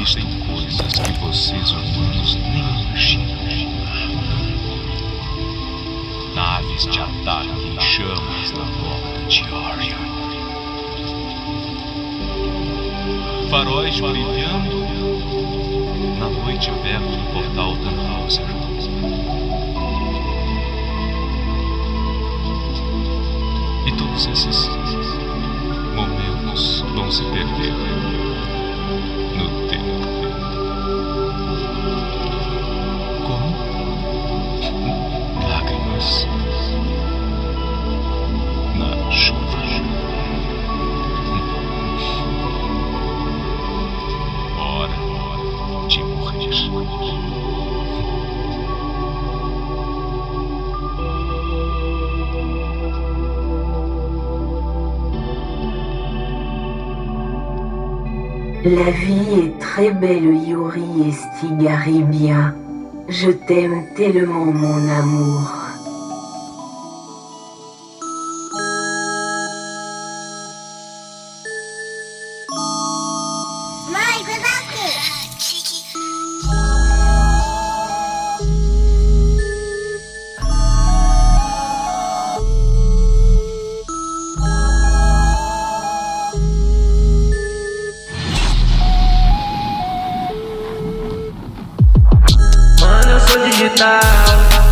visto coisas que vocês humanos nem imaginam. Naves de ataque em chamas na volta de Orion. Faróis brilhando na noite perto do portal Tannhauser. E todos esses momentos vão se perder no tempo. Como lágrimas na chuva. Hora de morrer. La vie est très belle, Yuri et Stigaribia. Je t'aime tellement, mon amour.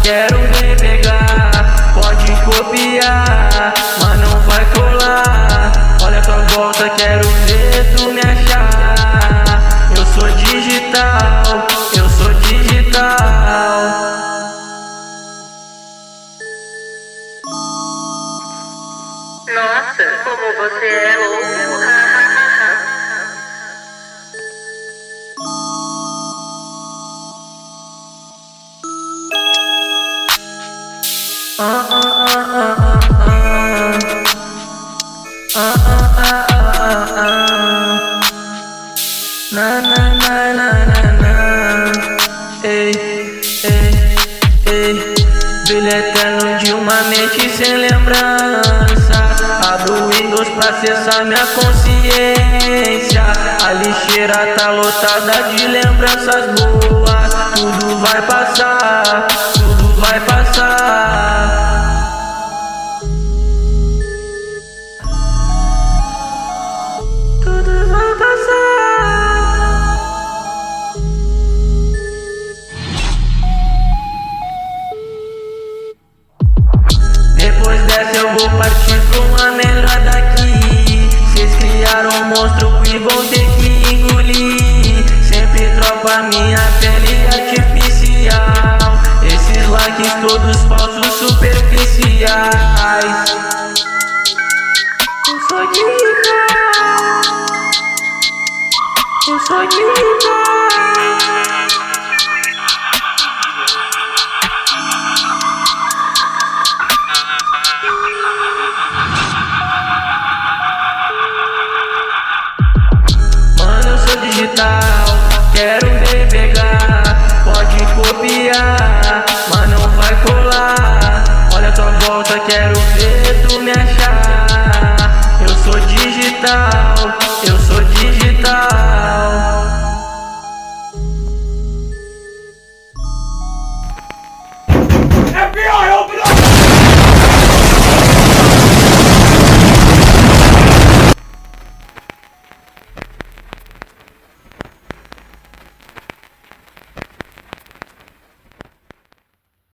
Quero ver pegar, pode copiar, mas não vai colar. Olha tua volta, quero ver tu me achar. Eu sou digital, eu sou digital. Nossa, como você é louco. Na na na na na na. Ei, ei, ei. Brilho eterno de uma mente sem lembrança. Abro o Windows pra acessar minha consciência. A lixeira tá lotada de lembranças boas. Tudo vai passar, tudo vai passar. Tudo vai passar. Depois dessa eu vou partir pra uma melhor daqui. Cês criaram um monstro e vão ter que engolir. Sempre troco a minha pele artificial. Esses likes todos falsos, superficiais. Eu sou digital. Eu sou digital. Mano, eu sou digital, quero ver pegar, pode copiar, mas não vai colar. Olha tua volta, quero ver tu me achar. Eu sou digital.